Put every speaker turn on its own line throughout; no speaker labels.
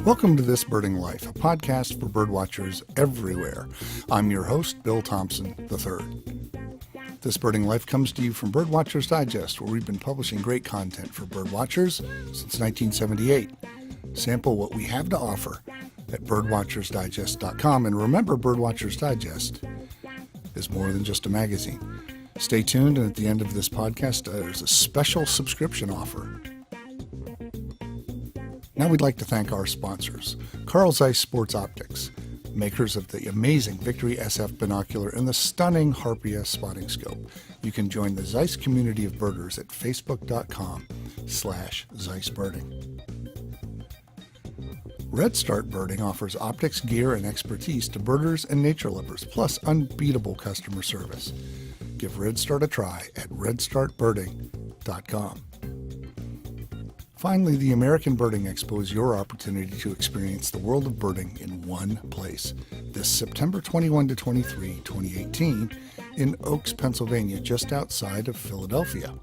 Welcome to This Birding Life, a podcast for birdwatchers everywhere. I'm your host, Bill Thompson III. This Birding Life comes to you from Birdwatcher's Digest, where we've been publishing great content for birdwatchers since 1978. Sample what we have to offer at birdwatchersdigest.com. And remember, Birdwatcher's Digest is more than just a magazine. Stay tuned, and at the end of this podcast, there's a special subscription offer. Now we'd like to thank our sponsors, Carl Zeiss Sports Optics, makers of the amazing Victory SF binocular and the stunning Harpia spotting scope. You can join the Zeiss community of birders at facebook.com/ZeissBirding. Red Start Birding offers optics, gear, and expertise to birders and nature lovers, plus unbeatable customer service. Give Red Start a try at redstartbirding.com. Finally, the American Birding Expo is your opportunity to experience the world of birding in one place. This September 21 to 23, 2018, in Oaks, Pennsylvania, just outside of Philadelphia.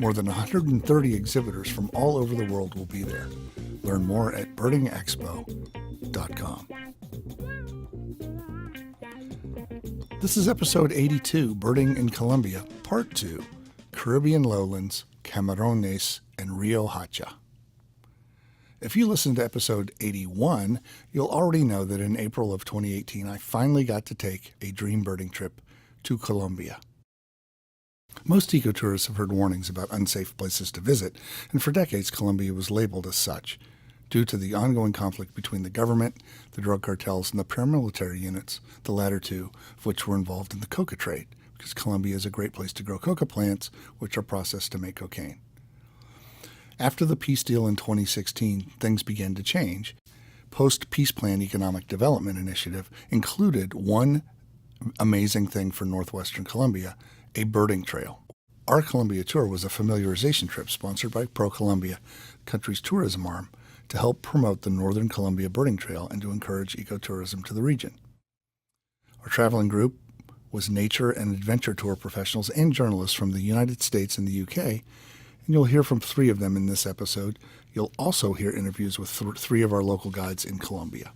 More than 130 exhibitors from all over the world will be there. Learn more at birdingexpo.com. This is episode 82, Birding in Colombia, Part 2, Caribbean Lowlands, Camarones, and Rio Hacha. If you listened to episode 81, you'll already know that in April of 2018, I finally got to take a dream birding trip to Colombia. Most ecotourists have heard warnings about unsafe places to visit, and for decades, Colombia was labeled as such, due to the ongoing conflict between the government, the drug cartels, and the paramilitary units, the latter two of which were involved in the coca trade, because Colombia is a great place to grow coca plants, which are processed to make cocaine. After the peace deal in 2016, things began to change. Post-Peace Plan Economic Development Initiative included one amazing thing for northwestern Colombia, a birding trail. Our Colombia tour was a familiarization trip sponsored by ProColombia, the country's tourism arm, to help promote the Northern Colombia Birding Trail and to encourage ecotourism to the region. Our traveling group was nature and adventure tour professionals and journalists from the United States and the UK, and you'll hear from 3 of them in this episode. You'll also hear interviews with 3 of our local guides in Colombia.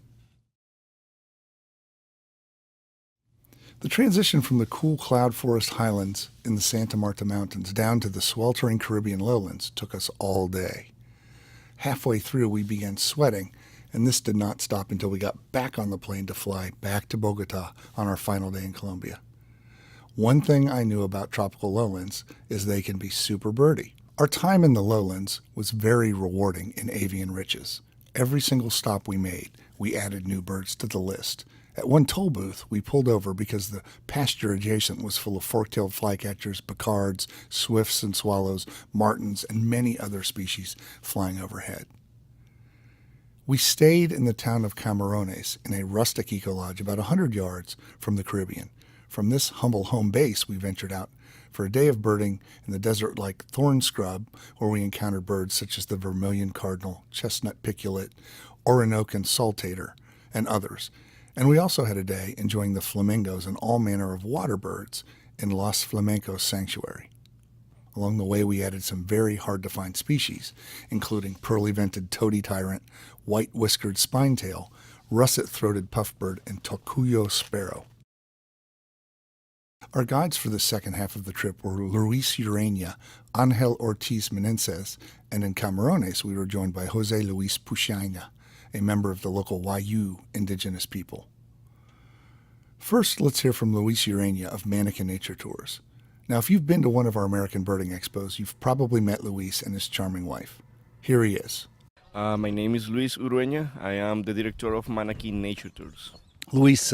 The transition from the cool cloud forest highlands in the Santa Marta Mountains down to the sweltering Caribbean lowlands took us all day. Halfway through, we began sweating, and this did not stop until we got back on the plane to fly back to Bogota on our final day in Colombia. One thing I knew about tropical lowlands is they can be super birdy. Our time in the lowlands was very rewarding in avian riches. Every single stop we made, we added new birds to the list. At one toll booth, we pulled over because the pasture adjacent was full of fork-tailed flycatchers, bacards, swifts and swallows, martins, and many other species flying overhead. We stayed in the town of Camarones in a rustic eco-lodge about 100 yards from the Caribbean. From this humble home base, we ventured out for a day of birding in the desert-like thorn scrub, where we encountered birds such as the vermilion cardinal, chestnut piculet, Orinocan saltator, and others. And we also had a day enjoying the flamingos and all manner of water birds in Los Flamencos Sanctuary. Along the way, we added some very hard-to-find species, including pearly-vented toady tyrant, white-whiskered spinetail, russet-throated puffbird, and tocuyo sparrow. Our guides for the second half of the trip were Luis Urania, Angel Ortiz Menenses, and in Camarones we were joined by Jose Luis Puchaina, a member of the local Wayuu indigenous people. First, let's hear from Luis Urania of Neke Nature Tours. Now, if you've been to one of our American birding expos, you've probably met Luis and his charming wife. Here he is.
My name is Luis Urueña. I am the director of Neke Nature Tours.
Luis,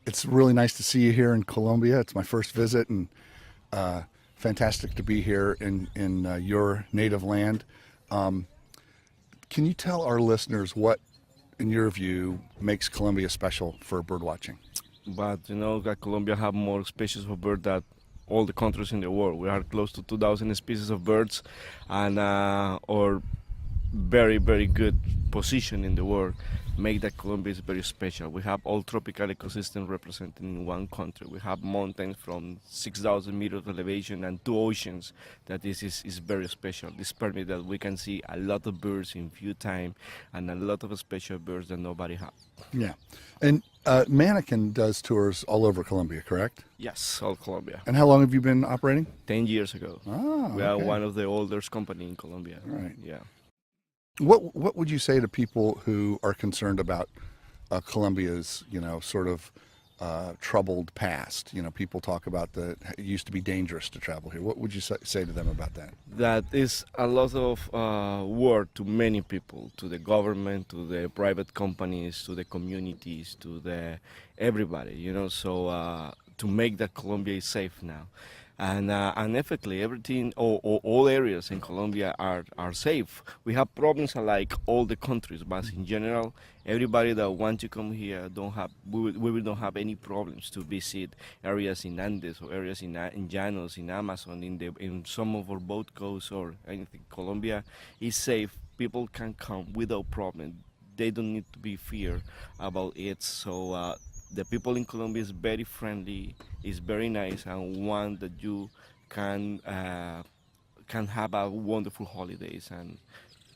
it's really nice to see you here in Colombia. It's my first visit, and fantastic to be here in your native land. Can you tell our listeners what, in your view, makes Colombia special for bird watching?
But you know that Colombia have more species of birds than all the countries in the world. We are close to 2,000 species of birds, and our very, very good position in the world make that Colombia is very special. We have all tropical ecosystem represented in one country. We have mountains from 6,000 meters elevation and two oceans. That this is very special. This permit that we can see a lot of birds in few time and a lot of special birds that nobody have.
Yeah. And Mannequin does tours all over Colombia, correct?
Yes, all Colombia.
And how long have you been operating?
10 years ago.
Oh,
We are
okay.
one of the oldest company in Colombia.
Right.
Yeah.
What would you say to people who are concerned about Colombia's, sort of troubled past? People talk about it used to be dangerous to travel here. What would you say to them about that?
That is a lot of work to many people, to the government, to the private companies, to the communities, to the everybody, so to make that Colombia is safe now. And effectively, everything, all areas in Colombia are safe. We have problems like all the countries, but in general, everybody that wants to come here we don't have any problems to visit areas in Andes or areas in Llanos, in Amazon, in some of our boat coasts or anything. Colombia is safe. People can come without problem. They don't need to be fear about it. So the people in Colombia is very friendly, is very nice, and want that you can have a wonderful holidays and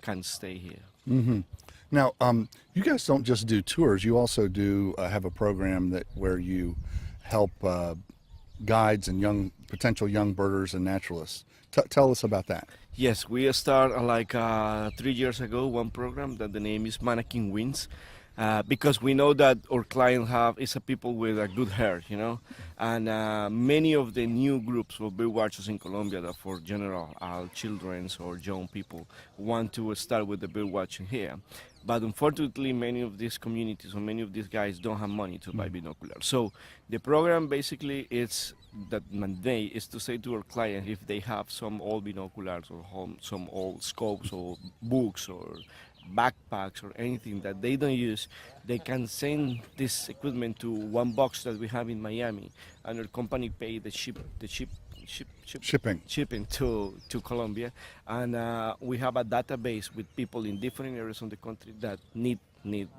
can stay here.
Mm-hmm. Now, you guys don't just do tours. You also do have a program where you help guides and potential young birders and naturalists. Tell us about that.
Yes, we start 3 years ago one program that the name is Mannequin Wins. Because we know that our client is a people with a good heart, and many of the new groups of bird watchers in Colombia that for general children or young people want to start with the bird watching here. But unfortunately, many of these communities or many of these guys don't have money to buy binoculars. So the program basically is that mandate is to say to our client if they have some old binoculars or some old scopes or books or backpacks or anything that they don't use, they can send this equipment to one box that we have in Miami, and our company pay the shipping to Colombia, and we have a database with people in different areas of the country that need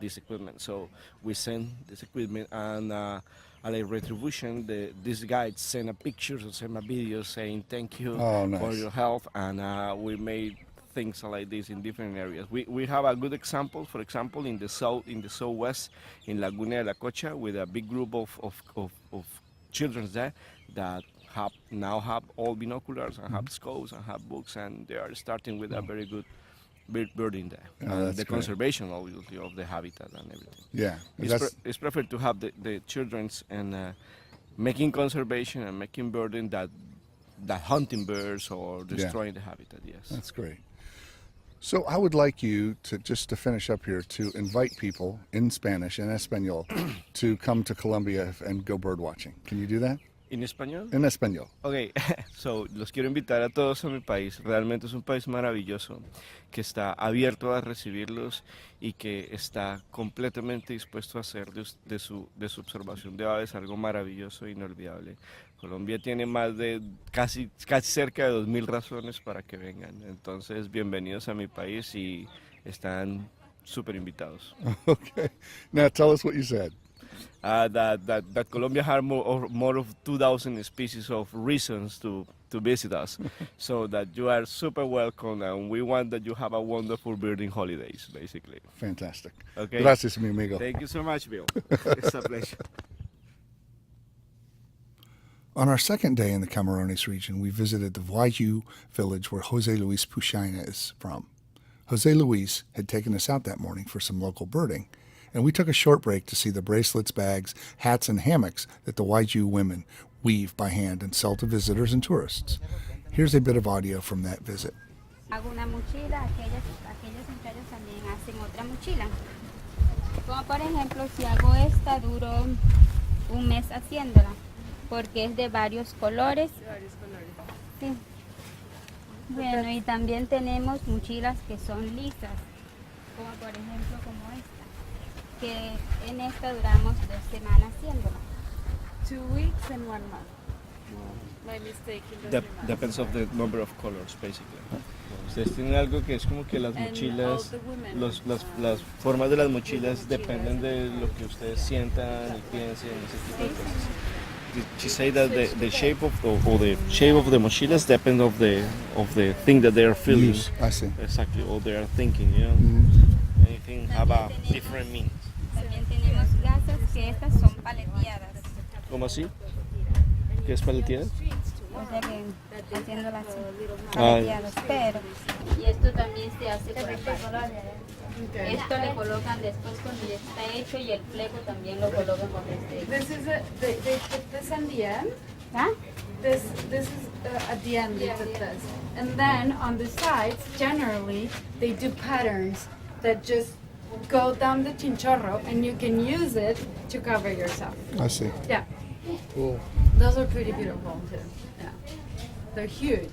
this equipment. So we send this equipment, and as a retribution, these guides send a pictures or send a video saying thank you for your help, and we made things like this in different areas. We have a good example, for example, in the southwest, in Laguna de la Cocha, with a big group of children there that now have all binoculars and have scopes and have books, and they are starting with a very good birding there.
Oh,
the conservation, obviously, of the habitat and everything.
Yeah,
it's preferred to have the children's and making conservation and making birding that hunting birds or destroying the habitat. Yes,
that's great. So I would like you to finish up here to invite people in Spanish and Espanol to come to Colombia and go bird watching. Can you do that?
¿En español?
En español.
Ok, los quiero invitar a todos a mi país. Realmente es un país maravilloso que está abierto a recibirlos y que está completamente dispuesto a hacer de su observación de aves algo maravilloso e inolvidable. Colombia tiene más de casi cerca de 2,000 razones para que vengan. Entonces, bienvenidos a mi país y están súper invitados.
Okay. Now tell us what you said.
That Colombia has more of 2,000 species of reasons to visit us, so that you are super welcome, and we want that you have a wonderful birding holidays, basically.
Fantastic.
Okay.
Gracias, mi amigo.
Thank you so much, Bill. It's a pleasure.
On our second day in the Camarones region, we visited the Wayuu village where Jose Luis Puchaina is from. Jose Luis had taken us out that morning for some local birding, and we took a short break to see the bracelets, bags, hats, and hammocks that the Wayuu women weave by hand and sell to visitors and tourists. Here's a bit of audio from that visit.
Hago una mochila, aquellas muchachas también hacen otra mochila. Como por ejemplo, si hago esta, duro un mes haciéndola, porque es de varios colores. Sí. Bueno, y también tenemos mochilas que son lisas, como por ejemplo como esta, que en esta duramos 2 semanas haciéndola.
2 weeks and 1 month. My mistake in the
Depends on the number of colors, basically. Ustedes tienen algo que es como que las
And
mochilas,
all the women,
las formas de las mochilas dependen de lo que ustedes sientan y piensen, ese tipo de cosas. She say that the shape of the shape of the mochilas depend of the thing that they are feeling.
Use. I see.
Exactly, or they are thinking, you know. Anything have a different meaning.
También tenemos gasas que estas son paleteadas.
¿Cómo así? ¿Qué es paleteada?
O sea que haciéndolas así,
Ay.
paleteadas. Pero, y esto también se hace por aparte. Esto le colocan después cuando ya está hecho y el fleco también lo colocan cuando esté hecho.
This is they put this in the end.
¿Ah?
This is at the end they put this, and then on the sides generally they do patterns that just go down the chinchorro, and you can use it to cover yourself.
I see.
Yeah,
Cool.
those are pretty beautiful too. Yeah, they're huge.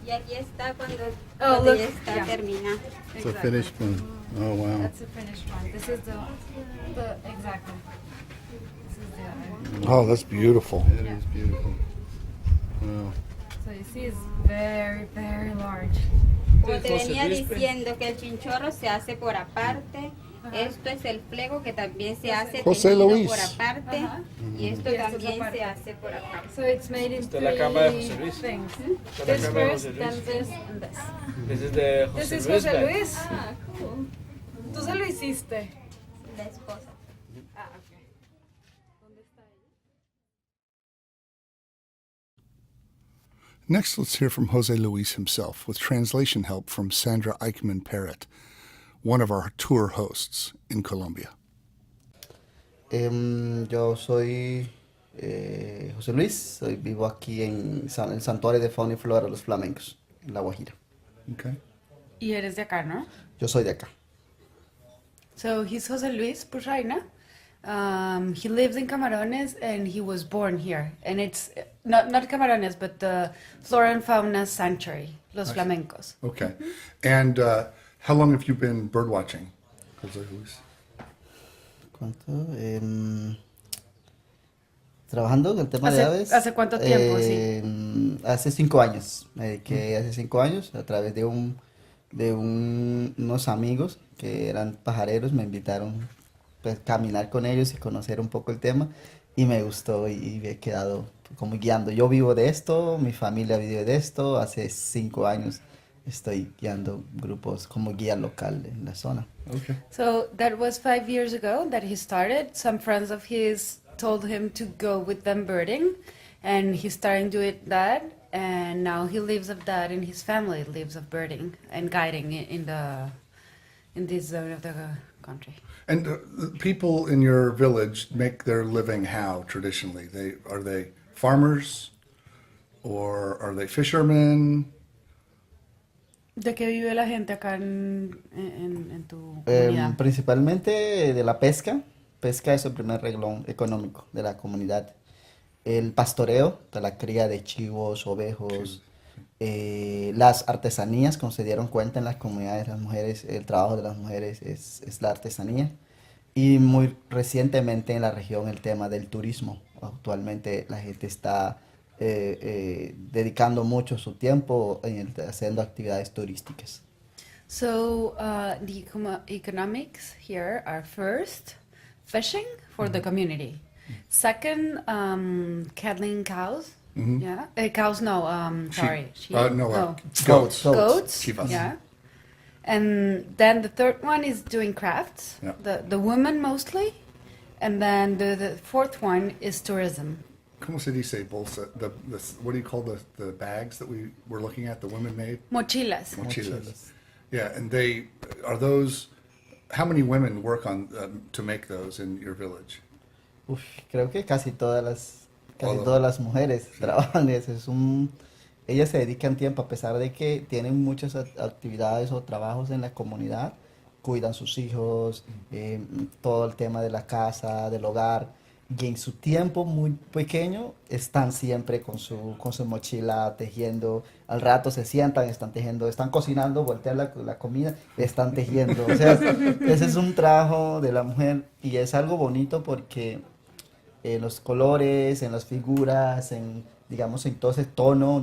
Y aquí está cuando
Oh, look,
ya está
yeah.
terminado.
It's a finished one. Oh, wow.
That's the finished one. This is the exactly. This is the other.
Oh, that's beautiful.
It is beautiful. Wow.
So you see, it's very, very large.
Como te venía diciendo que el chinchorro se hace por aparte, esto es el fleco que también se hace
José
tejido
Luis.
por aparte
Ajá.
y esto
Y esto es
también
aparte.
se hace por aparte.
So it's made in
Esta es la cama de José
three
Luis.
things.
Esta es la
This
cama de
first,
José
then
Luis.
this, and this.
This is the
This is
José Luis
José
bag.
Luis. Ah, cool. Tú se lo hiciste.
La esposa.
Ah, okay. ¿Dónde está ella?
Next, let's hear from Jose Luis himself with translation help from Sandra Eichmann Parrott, one of our tour hosts in Colombia.
Yo soy José Luis, vivo aquí en el Santuario de Fauna y Flora de los Flamencos, en La Guajira.
Okay.
Y eres de acá, ¿no?
Yo soy de acá.
So he's José Luis Purraina. He lives in Camarones and he was born here. And it's not Camarones, but the Flora and Fauna Sanctuary, Los Flamencos.
Okay. And how long have you been bird watching, Jose Luis?
¿Cuánto? Trabajando en el tema de aves.
¿Hace cuánto tiempo?
Hace 5 años. Me dediqué hace 5 años a través de unos amigos que eran pajareros. Me invitaron pues, a caminar con ellos y conocer un poco el tema. Y me gustó y he quedado como guiando. Yo vivo de esto, mi familia vive de esto. Hace 5 años estoy guiando grupos como guía local en la zona.
Okay.
So that was 5 years ago that he started. Some friends of his told him to go with them birding, and he started doing that. And now he lives of that, and his family lives of birding and guiding in this zone of the country.
And the people in your village make their living how traditionally? Are they farmers or are they fishermen?
¿De qué vive la gente acá en tu comunidad?
Principalmente de la pesca. Pesca es el primer renglón económico de la comunidad. El pastoreo, de la cría de chivos, ovejos, las artesanías, como se dieron cuenta en las comunidades, las mujeres, el trabajo de las mujeres es la artesanía. Y muy recientemente en la región el tema del turismo. Actualmente la gente está dedicando mucho su tiempo haciendo actividades turísticas.
So the economics here are first fishing for the community. Second, cattling cows. Yeah, cows. No, sorry. Sheep.
Goats.
Goats.
Chivas.
Yeah. And then the third one is doing crafts.
Yeah.
The women mostly, and then the fourth one is tourism.
¿Cómo se dice bolsa? What do you call the bags that we were looking at? The women made
Mochilas.
mochilas. Yeah, and are those. How many women work on to make those in your village?
Uf, creo que casi todas
Todo.
las mujeres trabajan en eso. Ellas se dedican tiempo a pesar de que tienen muchas actividades o trabajos en la comunidad, cuidan sus hijos, todo el tema de la casa, del hogar, y en su tiempo muy pequeño están siempre con su mochila tejiendo. Al rato se sientan, están tejiendo, están cocinando, voltean la comida, están tejiendo. O sea, ese es un trabajo de la mujer y es algo bonito porque en los colores, en las figuras, digamos en todo ese tono,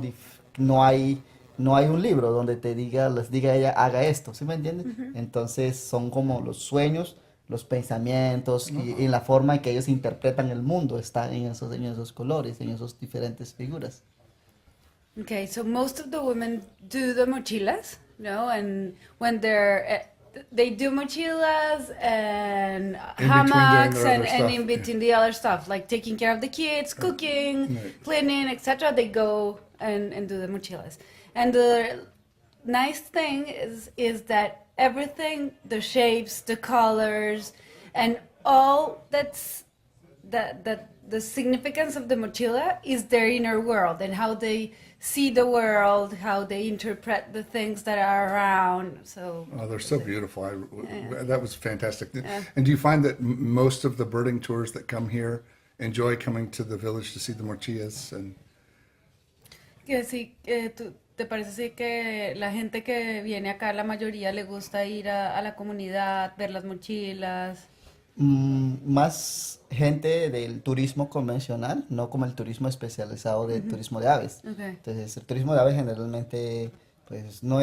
no hay no hay un libro donde les diga a ella, haga esto, ¿sí me entiendes? Entonces son como los sueños, los pensamientos y la forma en que ellos interpretan el mundo está en esos colores, en esas diferentes figuras.
Okay, so most of the women do the mochilas, and when they do mochilas and
between doing
hammocks
their other
and in
stuff,
between the other stuff, like taking care of the kids, cooking,
Right.
cleaning, etc. They go and do the mochilas. And the nice thing is that everything, the shapes, the colors, and all that the significance of the mochila is their inner world and how they see the world, how they interpret the things that are around. So
Oh, they're so beautiful. That was fantastic. And do you find that most of the birding tours that come here enjoy coming to the village to see the morchillas? And
que sí, ¿te parece así que la gente que viene acá, la mayoría le gusta ir a la comunidad, ver las mochilas?
Más gente del turismo convencional, no como el turismo especializado de turismo de aves.
Okay.
Entonces, el turismo de aves generalmente pues no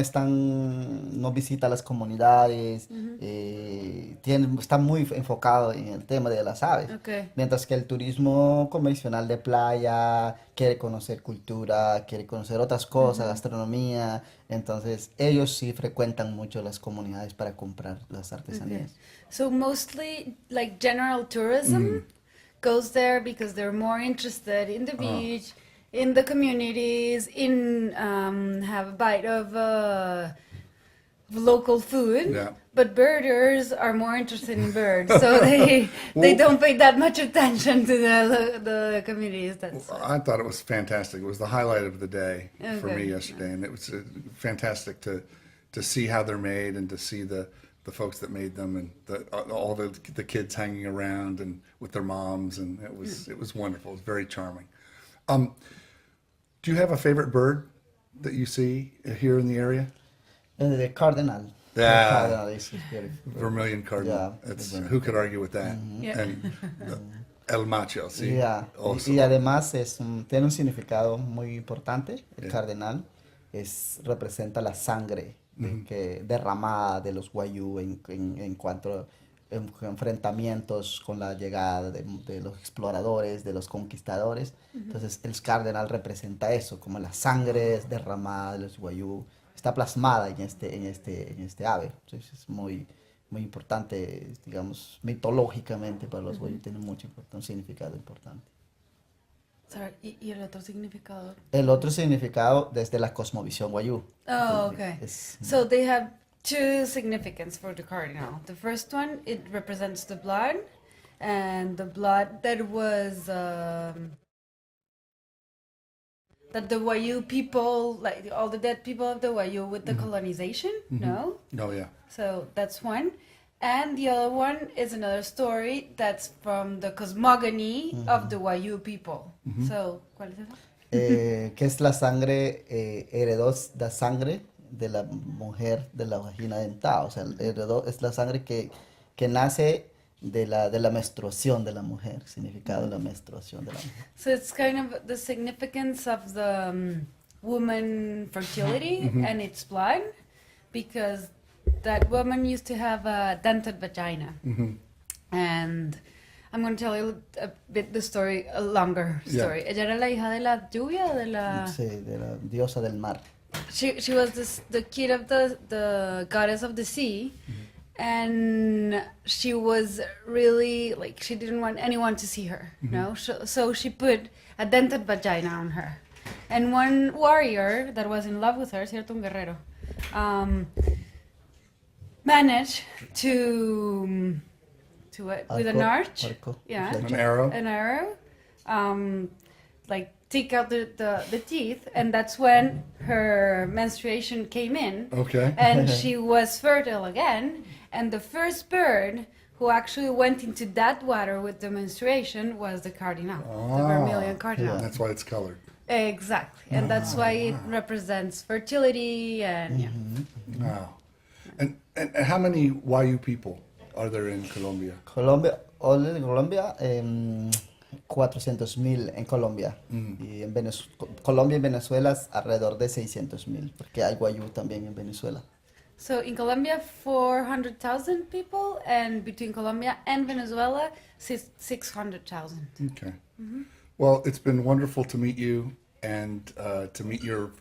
visita las comunidades, está muy enfocado en el tema de las aves.
Okay.
Mientras que el turismo convencional de playa quiere conocer cultura, quiere conocer otras cosas, gastronomía, entonces ellos sí frecuentan mucho las comunidades para comprar las artesanías.
Okay. So mostly like general tourism goes there because they're more interested in the beach, in the communities, in have a bite of local food.
Yeah.
But birders are more interested in birds, so they don't pay that much attention to the communities.
I thought it was fantastic. It was the highlight of the day for
Okay.
me yesterday, and it was fantastic to see how they're made and to see the folks that made them and all the kids hanging around and with their moms, and it was wonderful. It was very charming. Do you have a favorite bird that you see here in the area?
The cardinal.
Yeah.
The cardinal is beautiful.
Vermilion cardinal.
Yeah,
It's,
it's
who could argue with that?
Yeah.
And el macho, sí.
Yeah.
Also.
Y además tiene un significado muy importante. El
Yeah.
cardenal representa la sangre derramada de los Wayuu en cuanto a enfrentamientos con la llegada de los exploradores, de los conquistadores. Entonces el cardenal representa eso, como la sangre derramada de los Wayuu. Está plasmada en este ave. Entonces es muy importante, digamos, mitológicamente para los Wayuu, tiene un significado importante.
Sorry, ¿y el otro significado?
El otro significado desde la cosmovisión Wayuu.
Oh, okay. So they have two significance for the cardinal. The first one, it represents the blood, and the blood that was that the Wayuu people, like all the dead people of the Wayuu with the colonization, no?
Oh, yeah.
So that's one. And the other one is another story that's from the cosmogony of the Wayuu people. So, ¿cuál es esa?
Que es la sangre, heredó la sangre de la mujer de la vagina dentada. O sea, es la sangre que nace de la menstruación de la mujer, significado de la menstruación de la mujer.
So it's kind of the significance of the woman fertility and its blood, because that woman used to have a dented vagina. And I'm going to tell you a bit the story, a longer story. Ella era la hija de la lluvia, de la...
Sí, de la diosa del mar.
She was the kid of the goddess of the sea. And she was really, like, she didn't want anyone to see her, no? So she put a dented vagina on her. And one warrior that was in love with her, cierto, un guerrero, managed to with an arch,
An arrow?
like take out the teeth, and that's when her menstruation came in.
Okay.
And she was fertile again, and the first bird who actually went into that water with the menstruation was the cardinal, the vermilion cardinal.
That's why it's colored.
Exactly, and that's why it represents fertility and
Wow. And how many Wayuu people are there in Colombia?
Colombia, only in Colombia, 400,000 en Colombia. Y en Colombia y Venezuela es alrededor de 600,000, porque hay Wayuu también en Venezuela.
So in Colombia, 400,000 people, and between Colombia and Venezuela, 600,000.
Okay. Well, it's been wonderful to meet you and to meet your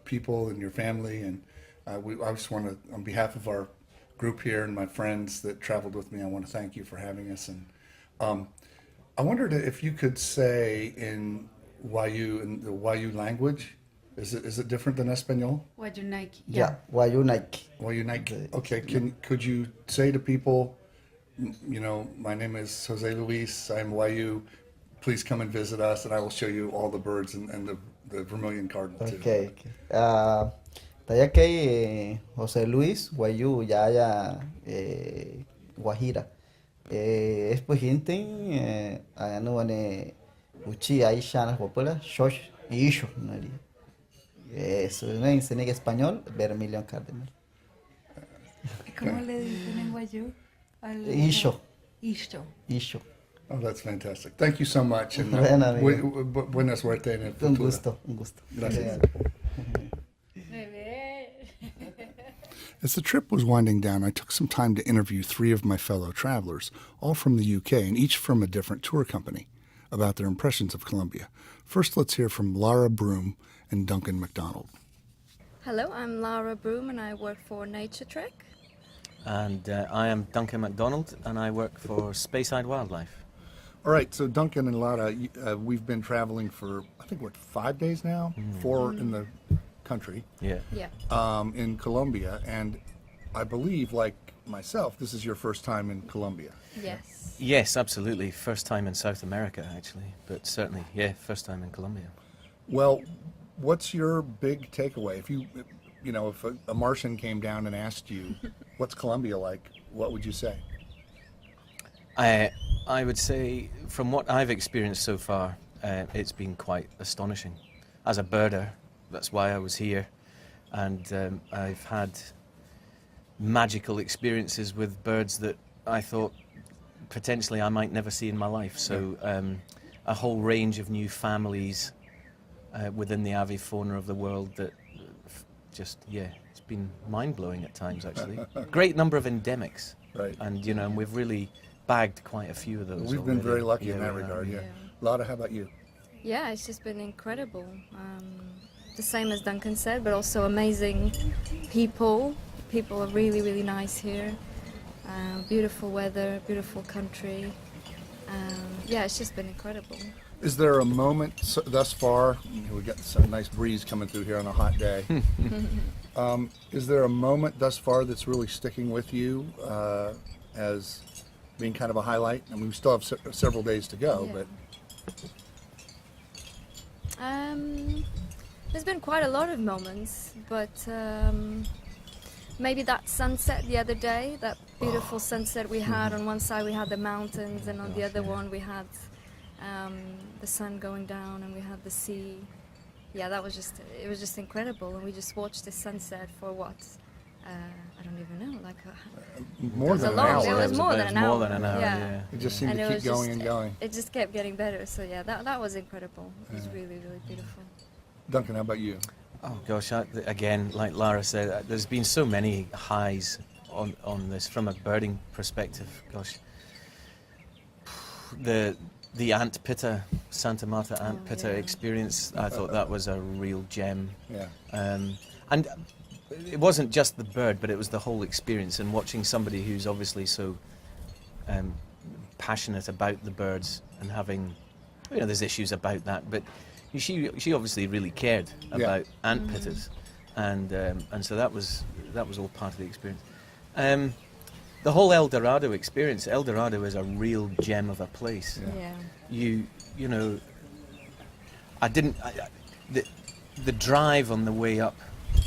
people and your family. And I just want to, on behalf of our group here and my friends that traveled with me, I want to thank you for having us. And I wondered if you could say in Wayuu, in the Wayuu language, is it different than Espanol?
Wayuu Neke.
Yeah, Wayuu Neke.
Wayuu Neke. Okay. Could you say to people, my name is Jose Luis. I'm Wayuu. Please come and visit us, and I will show you all the birds and the vermilion cardinal too.
Okay. Taya kay Jose Luis, Wayuu, Yaya, Guajira. Es pues hinten, ano ane uchi aisha na popula, shosh, isho, no li. Eso, no en español, vermilion cardinal.
¿Cómo le dicen en Wayuu?
Isho.
Isho.
Isho.
Oh, that's fantastic. Thank you so much. And buena suerte en el futuro.
Un gusto.
Gracias. As the trip was winding down, I took some time to interview 3 of my fellow travelers, all from the UK and each from a different tour company, about their impressions of Colombia. First, let's hear from Lara Broom and Duncan McDonald.
Hello, I'm Lara Broom and I work for Nature Trek.
And I am Duncan MacDonald and I work for Speyside Wildlife.
All right, so Duncan and Lara, we've been traveling for, I think, 5 days now? 4 in the country.
Yeah.
In Colombia, and I believe, like myself, this is your first time in Colombia.
Yes.
Yes, absolutely. First time in South America, actually. But certainly, yeah, first time in Colombia.
Well, what's your big takeaway? If a Martian came down and asked you, what's Colombia like, what would you say?
I would say, from what I've experienced so far, it's been quite astonishing. As a birder, that's why I was here, and I've had magical experiences with birds that I thought potentially I might never see in my life. So a whole range of new families within the avifauna of the world that it's been mind-blowing at times, actually. Great number of endemics.
Right.
And, and we've really bagged quite a few of those.
We've been very lucky in that
we have.
regard, yeah. Lara, how about you?
Yeah, it's just been incredible. The same as Duncan said, but also amazing people. People are really, really nice here. Beautiful weather, beautiful country. It's just been incredible.
Is there a moment thus far, we got some nice breeze coming through here on a hot day, is there a moment thus far that's really sticking with you as being kind of a highlight? I mean, we still have several days to go, but...
There's been quite a lot of moments, but maybe that sunset the other day, that beautiful sunset we had. On one side we had the mountains, and on the other one we had the sun going down, and we had the sea. Yeah, it was just incredible, and we just watched the sunset for what? I don't even know,
more than an hour.
It was more than an hour.
Yeah.
It just seemed to keep going and going.
It just kept getting better. So yeah, that was incredible. It was really, really beautiful.
Duncan, how about you?
Oh gosh, again, like Lara said, there's been so many highs on this from a birding perspective. Gosh, the ant pitta, Santa Marta ant pitta experience, I thought that was a real gem.
Yeah.
And it wasn't just the bird, but it was the whole experience, and watching somebody who's obviously so passionate about the birds and having, there's issues about that, but she obviously really cared about ant pittas, and so that was all part of the experience. The whole El Dorado experience. El Dorado is a real gem of a place.
Yeah.
The drive on the way up.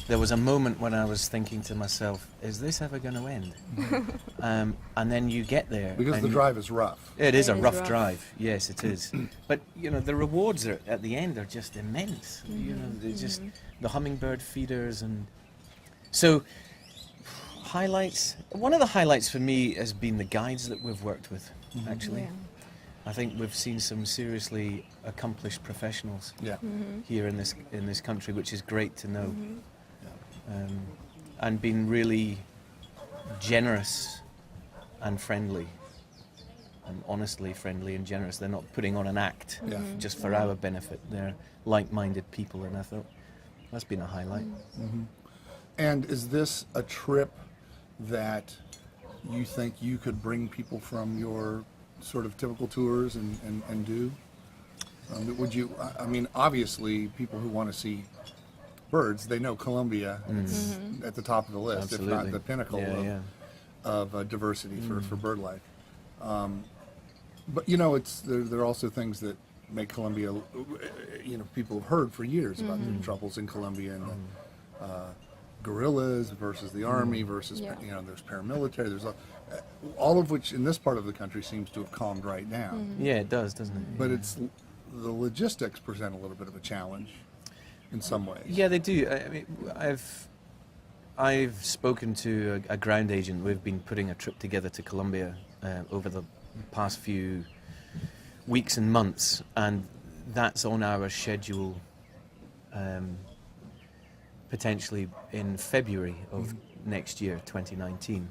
There was a moment when I was thinking to myself, is this ever going to end? And then you get there.
Because the drive is rough.
It is a rough drive, yes it is. But, the rewards at the end are just immense. They're just the hummingbird feeders. And so, highlights. One of the highlights for me has been the guides that we've worked with, actually. I think we've seen some seriously accomplished professionals
Yeah.
here in this country, which is great to know. And been really generous and friendly, and honestly friendly and generous. They're not putting on an act just for our benefit. They're like-minded people, and I thought that's been a highlight.
And is this a trip that you think you could bring people from your sort of typical tours and do? Would you, I mean, obviously people who want to see birds, they know Colombia. It's at the top of the list,
Absolutely.
if not the pinnacle of diversity for bird life. But you know, there are also things that make Colombia. You know, people have heard for years about the troubles in Colombia and the guerrillas versus the army versus you know, there's paramilitary. There's all of which in this part of the country seems to have calmed right down.
Yeah, it does, doesn't it?
But it's the logistics present a little bit of a challenge in some ways.
Yeah, they do. I mean, I've spoken to a ground agent. We've been putting a trip together to Colombia over the past few weeks and months, and that's on our schedule potentially in February of next year, 2019.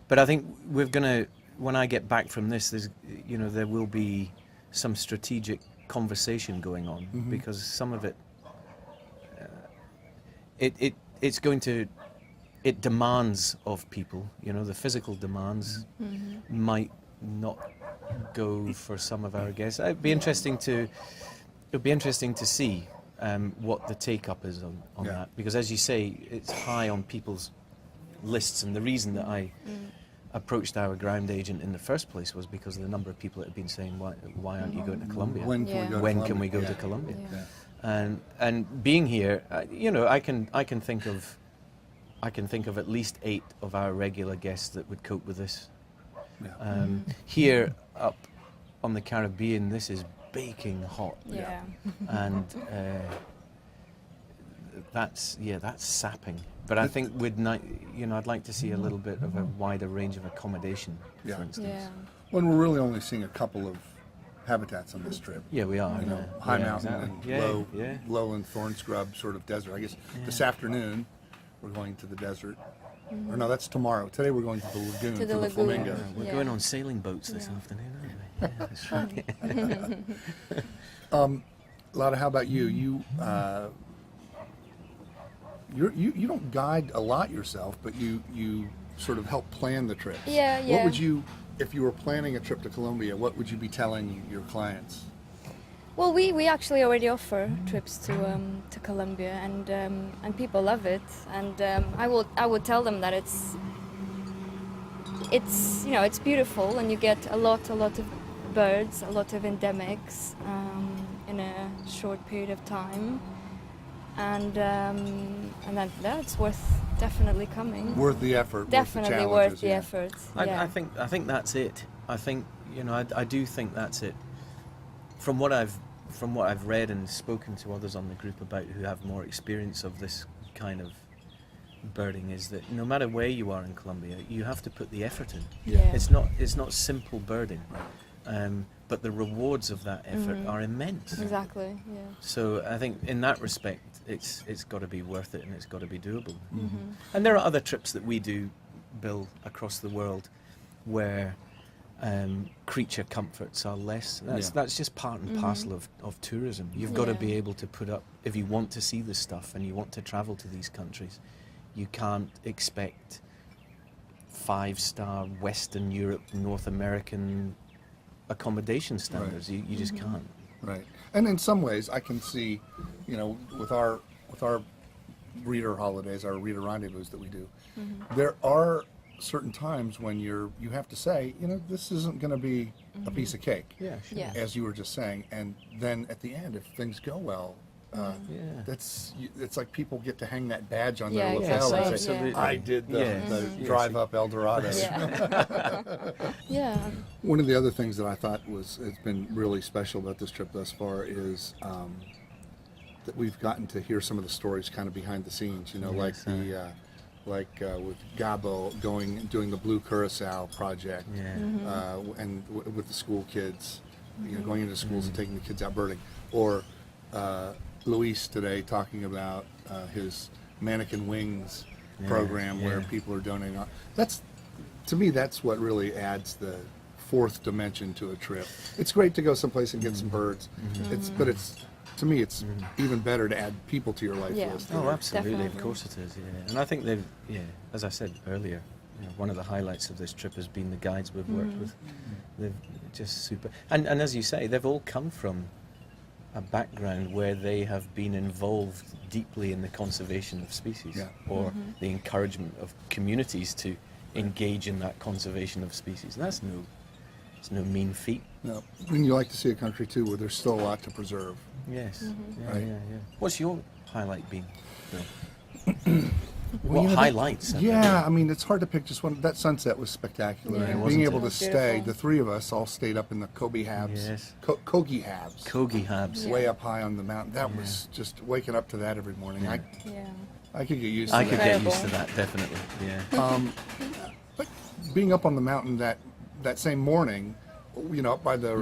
But I think we're gonna, when I get back from this, there's, you know, there will be some strategic conversation going on, because some of it, it's going to, it demands of people, you know, the physical demands might not go for some of our guests. It'd be interesting to see what the take-up is on that, because as you say, it's high on people's lists, and the reason that I approached our ground agent in the first place was because of the number of people that had been saying, why aren't you going to Colombia?
When can we go to Colombia?
And being here, you know, I can think of at least 8 of our regular guests that would cope with this. Here up on the Caribbean, this is baking hot, and that's sapping. But I think you know, I'd like to see a little bit of a wider range of accommodation, for instance.
When we're really only seeing a couple of habitats on this trip.
Yeah, we are.
You know, high mountain and lowland thorn scrub sort of desert. I guess this afternoon we're going to the desert. Or no, that's tomorrow. Today we're going to the lagoon for the flamingo.
Yeah, we're going on sailing boats this afternoon, aren't we? Yeah, that's right.
Lotta, how about you? You don't guide a lot yourself, but you sort of help plan the trips. What would you, if you were planning a trip to Colombia, what would you be telling your clients?
Well, we actually already offer trips to Colombia, and people love it. And I would tell them that it's you know, it's beautiful, and you get a lot of birds, a lot of endemics in a short period of time, and that's worth definitely coming.
Worth the effort.
Definitely worth the effort.
I think that's it. I think, you know, I do think that's it. From what I've read and spoken to others on the group about who have more experience of this kind of birding, is that no matter where you are in Colombia, you have to put the effort in. It's not simple birding, but the rewards of that effort are immense.
Exactly. Yeah.
So I think in that respect, it's got to be worth it, and it's got to be doable. And there are other trips that we do, Bill, across the world, where creature comforts are less. That's just part and parcel of tourism. You've got to be able to put up, if you want to see this stuff and you want to travel to these countries, you can't expect 5-star Western Europe, North American accommodation standards. You just can't.
Right. And in some ways, I can see, you know, with our reader holidays, our reader rendezvous that we do, there are certain times when you have to say, you know, this isn't going to be a piece of cake, as you were just saying. And then at the end, if things go well, it's like people get to hang that badge on their lapel and say, I did the drive up El Dorado. One of the other things that I thought has been really special about this trip thus far is that we've gotten to hear some of the stories kind of behind the scenes, you know, with Gabo doing the Blue Curacao project, and with the school kids, going into schools and taking the kids out birding, or Luis today talking about his mannequin wings program where people are donating. To me, that's what really adds the fourth dimension to a trip. It's great to go someplace and get some birds. To me, it's even better to add people to your life list.
Oh, absolutely.
Definitely.
Of course it is, yeah. And I think as I said earlier, one of the highlights of this trip has been the guides we've worked with. They're just super. And as you say, they've all come from a background where they have been involved deeply in the conservation of species or the encouragement of communities to engage in that conservation of species. And it's no mean feat.
No. And you like to see a country, too, where there's still a lot to preserve.
Yes.
Right.
Yeah. What's your highlight been, Bill?
Well,
What highlights?
I mean, it's hard to pick just one. That sunset was spectacular.
Yeah,
And
wasn't
being
it?
able to stay, the three of us all stayed up in the Kogi Habs.
Yes.
Kogi Habs.
Kogi Habs.
Way up high on the mountain. That was just waking up to that every morning.
Yeah.
I could get used to
I
that.
could get used to that, definitely. Yeah.
But being up on the mountain that same morning, up by the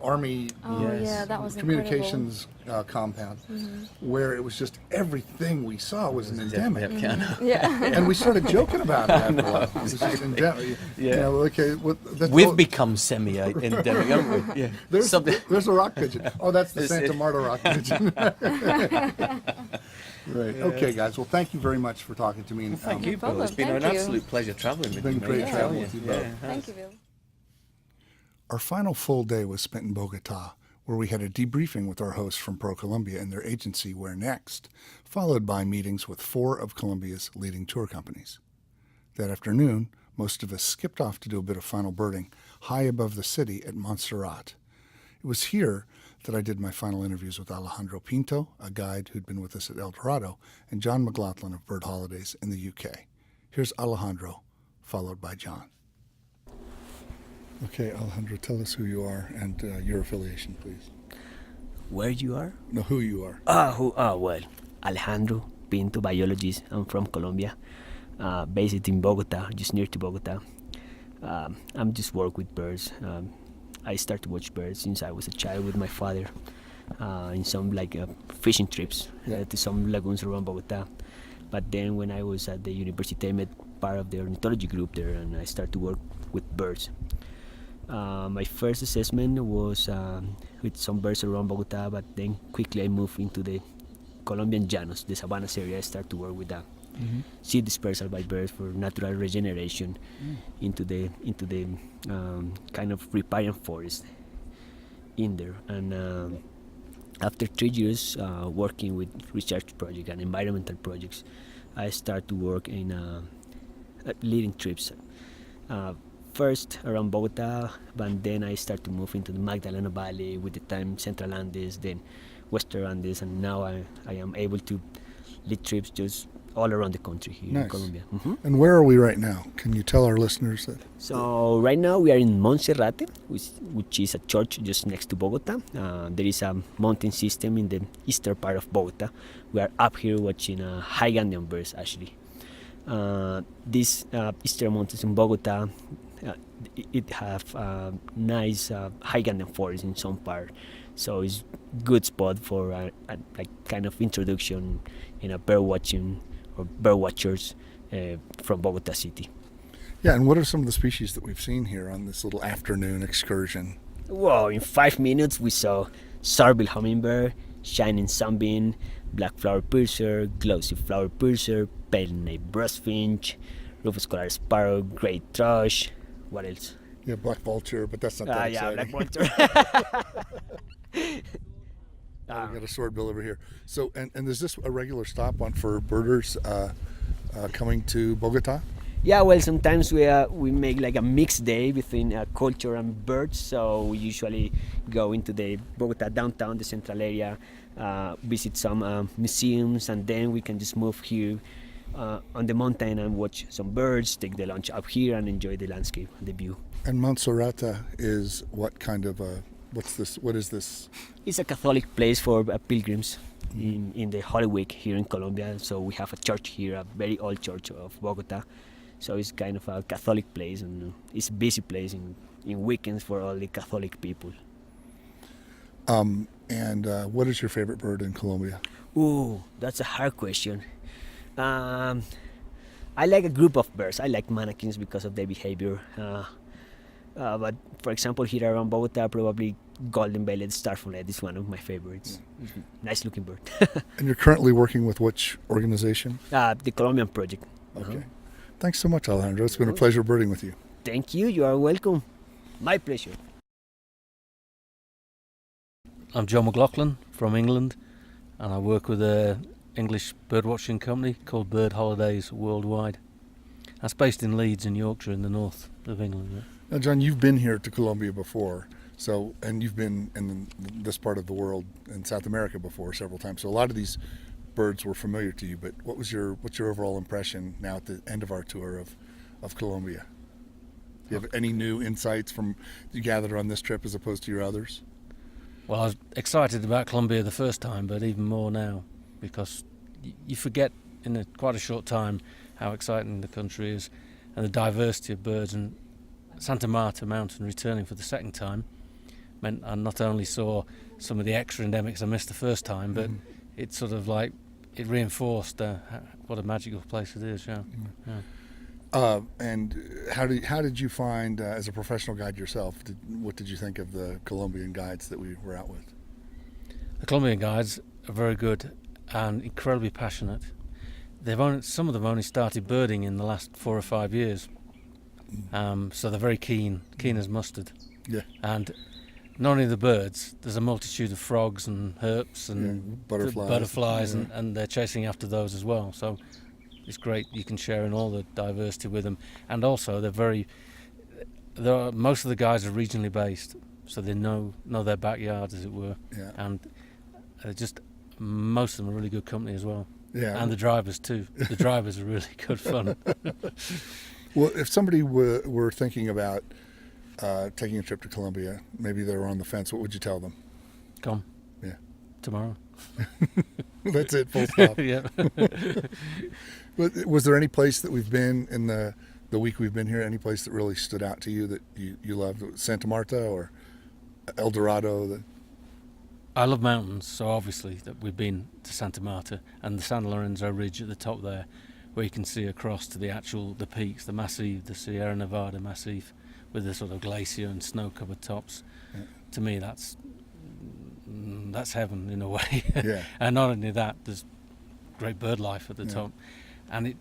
Army
That was
communications compound, where it was just everything we saw was an endemic. And we started joking about it after a while. It was just endemic.
We've become semi-endemic, haven't we? Yeah.
There's a rock pigeon. Oh, that's the Santa Marta rock pigeon. Right. Yeah. Okay, guys. Well, thank you very much for talking to me. And,
thank you, Bill. It's been an absolute pleasure traveling with you.
It's been great traveling with you both.
Thank you, Bill.
Our final full day was spent in Bogota, where we had a debriefing with our hosts from Colombia and their agency, Where Next, followed by meetings with 4 of Colombia's leading tour companies. That afternoon, most of us skipped off to do a bit of final birding high above the city at Montserrat. It was here that I did my final interviews with Alejandro Pinto, a guide who'd been with us at El Dorado, and John McLaughlin of Bird Holidays in the UK. Here's Alejandro, followed by John. Okay, Alejandro, tell us who you are and your affiliation, please.
Where you are?
No, who you are.
Well, Alejandro Pinto, biologist. I'm from Colombia, based in Bogota, just near to Bogota. I'm just work with birds. I started to watch birds since I was a child with my father in some fishing trips to some lagoons around Bogota. But then when I was at the university, I met part of the ornithology group there, and I started to work with birds. My first assessment was with some birds around Bogota, but then quickly I moved into the Colombian Llanos, the Savannas area. I started to work with the seed dispersal by birds for natural regeneration into the kind of riparian forest in there. And after 3 years working with research projects and environmental projects, I started to work in leading trips. First around Bogota, but then I started to move into the Magdalena Valley, with the time Central Andes, then Western Andes, and now I am able to lead trips just all around the country here in Colombia.
And where are we right now? Can you tell our listeners that?
So right now we are in Monserrate, which is a church just next to Bogota. There is a mountain system in the eastern part of Bogota. We are up here watching Highlandian birds, actually. These eastern mountains in Bogota, it have nice Highlandian forest in some part, so it's good spot for a kind of introduction in a bird watching or bird watchers from Bogota city.
Yeah, and what are some of the species that we've seen here on this little afternoon excursion?
Well, in 5 minutes we saw Sarbill hummingbird, shining sunbeam, black flower piercer, glossy flower piercer, pale-nape brustfinch, rufous collared sparrow, great thrush. What else?
Yeah, black vulture, but that's not that exciting.
Black vulture.
We got a swordbill over here. So, and is this a regular stop for birders coming to Bogota?
Yeah, well, sometimes we make like a mixed day between culture and birds. So we usually go into the Bogota downtown, the central area, visit some museums, and then we can just move here on the mountain and watch some birds, take the lunch up here, and enjoy the landscape and the view.
And Montserrat is what kind of what's this? What is this?
It's a Catholic place for pilgrims in the Holy Week here in Colombia. So we have a church here, a very old church of Bogota. So it's kind of a Catholic place, and it's a busy place in weekends for all the Catholic people.
And what is your favorite bird in Colombia?
Ooh, that's a hard question. Um, I like a group of birds. I like mannequins because of their behavior. But for example, here around Bogota, probably golden-bellied starfolet is one of my favorites. Nice looking bird.
And you're currently working with which organization?
The Colombian project.
Okay. Thanks so much, Alejandro. It's been a pleasure birding with you.
Thank you. You are welcome. My pleasure.
I'm John McLaughlin from England, and I work with an English birdwatching company called Bird Holidays Worldwide. That's based in Leeds in Yorkshire in the north of England. Yeah.
Now, John, you've been here to Colombia before, and you've been in this part of the world in South America before several times. So a lot of these birds were familiar to you. But what's your overall impression now at the end of our tour of Colombia? Do you have any new insights you gathered on this trip as opposed to your others?
Well, I was excited about Colombia the first time, but even more now, because you forget in quite a short time how exciting the country is and the diversity of birds. And Santa Marta Mountain returning for the second time meant I not only saw some of the extra endemics I missed the first time, but it sort of like it reinforced what a magical place it is. Yeah.
And how did you find, as a professional guide yourself, what did you think of the Colombian guides that we were out with?
The Colombian guides are very good and incredibly passionate. Some of them only started birding in the last 4 or 5 years, so they're very keen as mustard.
Yeah.
And not only the birds, there's a multitude of frogs and herps and
butterflies,
and they're chasing after those as well. So it's great. You can share in all the diversity with them, and also most of the guys are regionally based, so they know their backyard, as it were.
Yeah.
And most of them are really good company as well.
Yeah.
And the drivers too. The drivers are really good fun.
Well, if somebody were thinking about taking a trip to Colombia, maybe they're on the fence, what would you tell them?
Come.
Yeah.
Tomorrow.
That's it, full stop.
Yeah.
Was there any place that we've been in the week we've been here, any place that really stood out to you that you loved? Santa Marta or El Dorado?
I love mountains, so obviously that we've been to Santa Marta and the San Lorenzo Ridge at the top there, where you can see across to the peaks, the Massif, the Sierra Nevada Massif, with the sort of glacier and snow-covered tops. Yeah. To me, that's heaven in a way.
Yeah.
And not only that, there's great bird life at the top, and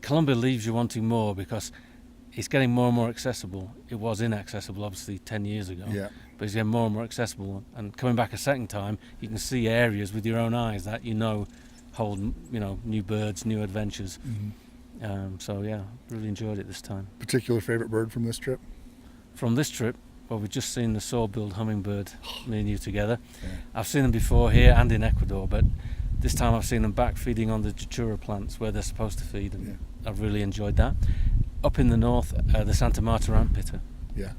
Colombia leaves you wanting more because it's getting more and more accessible. It was inaccessible, obviously, 10 years ago.
Yeah.
But it's getting more and more accessible. And coming back a second time, you can see areas with your own eyes that hold new birds, new adventures.
Mm-hmm.
So yeah, really enjoyed it this time.
Particular favorite bird from this trip?
From this trip, well, we've just seen the saw-billed hummingbird, me and you together.
Yeah.
I've seen them before here and in Ecuador, but this time I've seen them back feeding on the datura plants where they're supposed to feed, and I've really enjoyed that. Up in the north, the Santa Marta antpitter.
Yeah,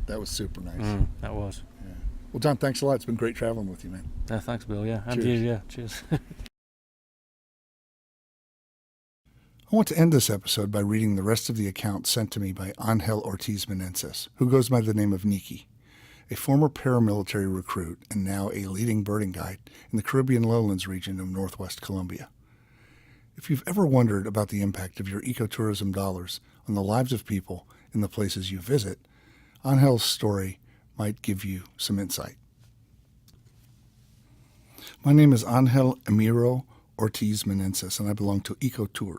that was super nice.
That was.
Yeah. Well, John, thanks a lot. It's been great traveling with you, man.
Thanks, Bill. Yeah, and
Cheers.
you. Yeah, cheers.
I want to end this episode by reading the rest of the account sent to me by Angel Ortiz Menenses, who goes by the name of Neke, a former paramilitary recruit and now a leading birding guide in the Caribbean lowlands region of northwest Colombia. If you've ever wondered about the impact of your ecotourism dollars on the lives of people in the places you visit, Angel's story might give you some insight. My name is Angel Emiro Ortiz Menenses, and I belong to Ecotour,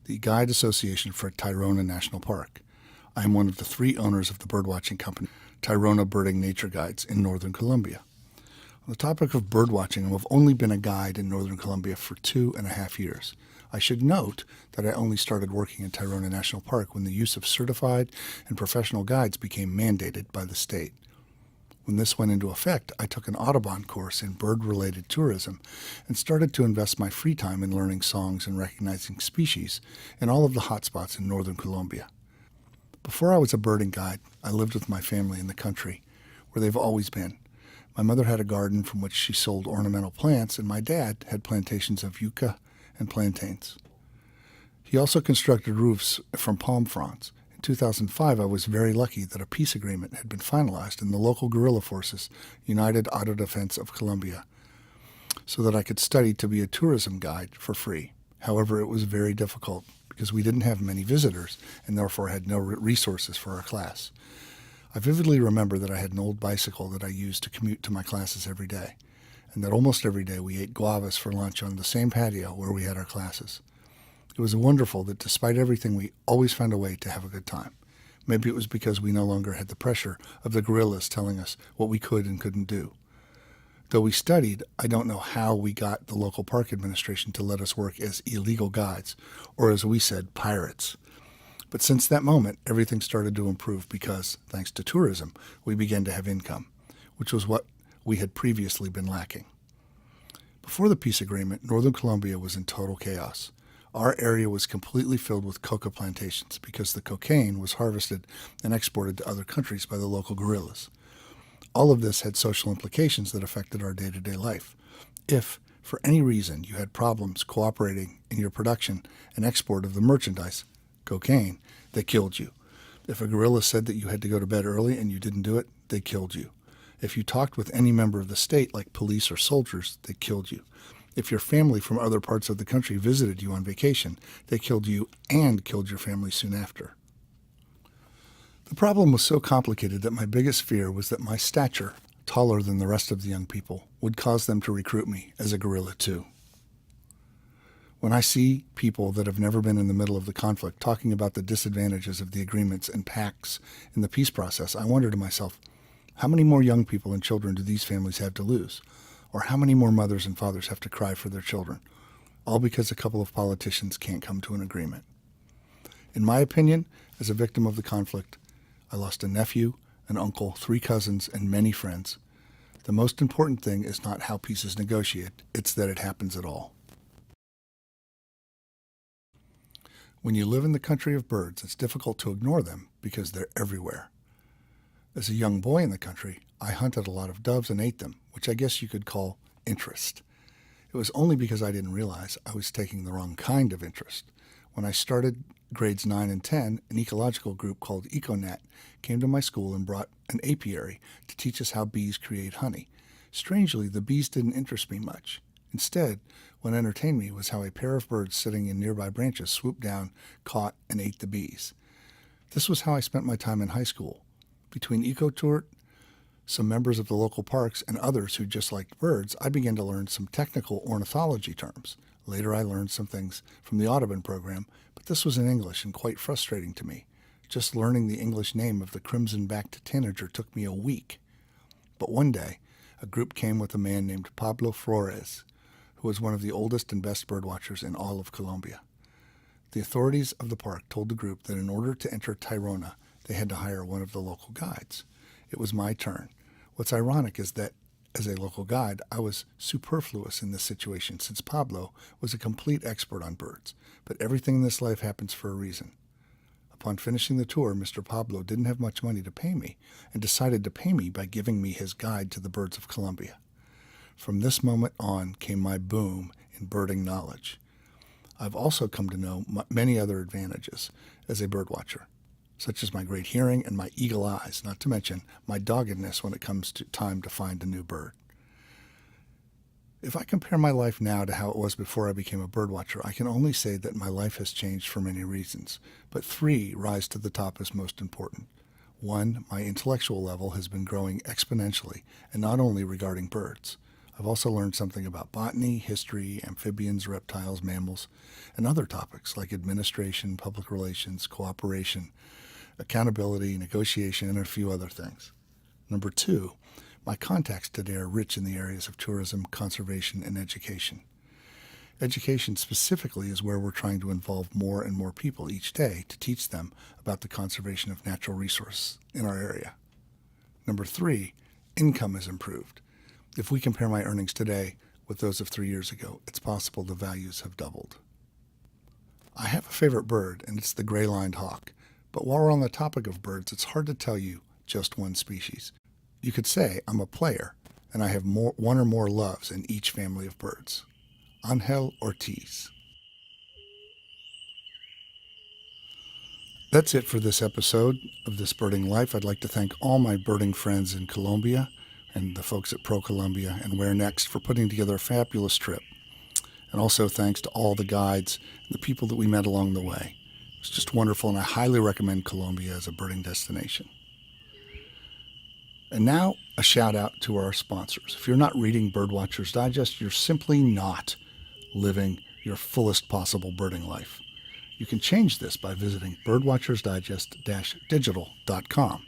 the Guide Association for Tayrona National Park. I am one of the 3 owners of the birdwatching company, Tayrona Birding Nature Guides in Northern Colombia. On the topic of birdwatching, I've only been a guide in Northern Colombia for 2.5 years. I should note that I only started working in Tayrona National Park when the use of certified and professional guides became mandated by the state. When this went into effect, I took an Audubon course in bird-related tourism and started to invest my free time in learning songs and recognizing species in all of the hotspots in northern Colombia. Before I was a birding guide, I lived with my family in the country, where they've always been. My mother had a garden from which she sold ornamental plants, and my dad had plantations of yucca and plantains. He also constructed roofs from palm fronds In 2005, I was very lucky that a peace agreement had been finalized in the local guerrilla forces, United Auto Defense of Colombia, so that I could study to be a tourism guide for free. However, it was very difficult because we didn't have many visitors and therefore had no resources for our class. I vividly remember that I had an old bicycle that I used to commute to my classes every day, and that almost every day we ate guavas for lunch on the same patio where we had our classes. It was wonderful that despite everything, we always found a way to have a good time. Maybe it was because we no longer had the pressure of the guerrillas telling us what we could and couldn't do. Though we studied, I don't know how we got the local park administration to let us work as illegal guides, or as we said, pirates. But since that moment, everything started to improve because, thanks to tourism, we began to have income, which was what we had previously been lacking. Before the peace agreement, Northern Colombia was in total chaos. Our area was completely filled with coca plantations because the cocaine was harvested and exported to other countries by the local guerrillas. All of this had social implications that affected our day-to-day life. If, for any reason, you had problems cooperating in your production and export of the merchandise, cocaine, they killed you. If a guerrilla said that you had to go to bed early and you didn't do it, they killed you. If you talked with any member of the state, like police or soldiers, they killed you. If your family from other parts of the country visited you on vacation, they killed you and killed your family soon after. The problem was so complicated that my biggest fear was that my stature, taller than the rest of the young people, would cause them to recruit me as a guerrilla too. When I see people that have never been in the middle of the conflict talking about the disadvantages of the agreements and pacts in the peace process, I wonder to myself, how many more young people and children do these families have to lose? Or how many more mothers and fathers have to cry for their children? All because a couple of politicians can't come to an agreement. In my opinion, as a victim of the conflict, I lost a nephew, an uncle, 3 cousins, and many friends. The most important thing is not how peace is negotiated, it's that it happens at all. When you live in the country of birds, it's difficult to ignore them because they're everywhere. As a young boy in the country, I hunted a lot of doves and ate them, which I guess you could call interest. It was only because I didn't realize I was taking the wrong kind of interest. When I started grades 9 and 10, an ecological group called EcoNet came to my school and brought an apiary to teach us how bees create honey. Strangely, the bees didn't interest me much. Instead, what entertained me was how a pair of birds sitting in nearby branches swooped down, caught, and ate the bees. This was how I spent my time in high school. Between EcoTour, some members of the local parks, and others who just liked birds, I began to learn some technical ornithology terms. Later, I learned some things from the Audubon program, but this was in English and quite frustrating to me. Just learning the English name of the crimson-backed tanager took me a week. But one day, a group came with a man named Pablo Flores, who was one of the oldest and best birdwatchers in all of Colombia. The authorities of the park told the group that in order to enter Tayrona, they had to hire one of the local guides. It was my turn. What's ironic is that, as a local guide, I was superfluous in this situation since Pablo was a complete expert on birds. But everything in this life happens for a reason. Upon finishing the tour, Mr. Pablo didn't have much money to pay me and decided to pay me by giving me his guide to the birds of Colombia. From this moment on came my boom in birding knowledge. I've also come to know many other advantages as a birdwatcher, such as my great hearing and my eagle eyes, not to mention my doggedness when it comes to time to find a new bird. If I compare my life now to how it was before I became a birdwatcher, I can only say that my life has changed for many reasons, but 3 rise to the top as most important. 1, my intellectual level has been growing exponentially, and not only regarding birds. I've also learned something about botany, history, amphibians, reptiles, mammals, and other topics like administration, public relations, cooperation, accountability, negotiation, and a few other things. Number 2, my contacts today are rich in the areas of tourism, conservation, and education. Education specifically is where we're trying to involve more and more people each day to teach them about the conservation of natural resources in our area. Number 3, income has improved. If we compare my earnings today with those of 3 years ago, it's possible the values have doubled. I have a favorite bird, and it's the gray-lined hawk. But while we're on the topic of birds, it's hard to tell you just one species. You could say I'm a player, and I have one or more loves in each family of birds. Angel Ortiz. That's it for this episode of This Birding Life. I'd like to thank all my birding friends in Colombia and the folks at Pro Colombia and Where Next for putting together a fabulous trip. And also thanks to all the guides and the people that we met along the way. It's just wonderful, and I highly recommend Colombia as a birding destination. And now, a shout out to our sponsors. If you're not reading Birdwatcher's Digest, you're simply not living your fullest possible birding life. You can change this by visiting birdwatchersdigest-digital.com.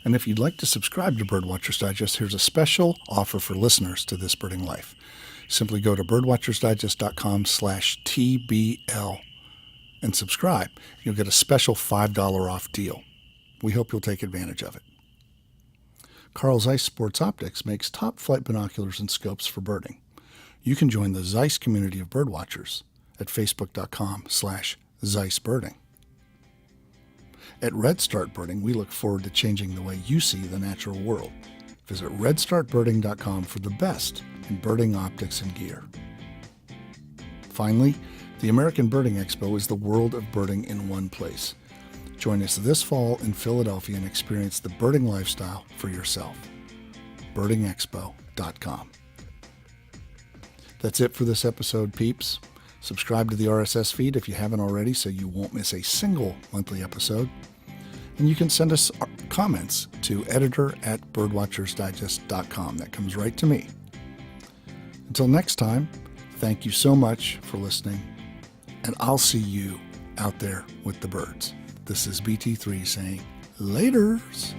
And if you'd like to subscribe to Birdwatcher's Digest, here's a special offer for listeners to This Birding Life. Simply go to birdwatchersdigest.com/TBL and subscribe. You'll get a special $5 off deal. We hope you'll take advantage of it. Carl Zeiss Sports Optics makes top flight binoculars and scopes for birding. You can join the Zeiss community of birdwatchers at facebook.com/ZeissBirding. At Red Start Birding, we look forward to changing the way you see the natural world. Visit redstartbirding.com for the best in birding optics and gear. Finally, the American Birding Expo is the world of birding in one place. Join us this fall in Philadelphia and experience the birding lifestyle for yourself. birdingexpo.com. That's it for this episode, peeps. Subscribe to the RSS feed if you haven't already so you won't miss a single monthly episode. And you can send us comments to editor@birdwatchersdigest.com. That comes right to me. Until next time, thank you so much for listening, and I'll see you out there with the birds. This is BT3 saying laters.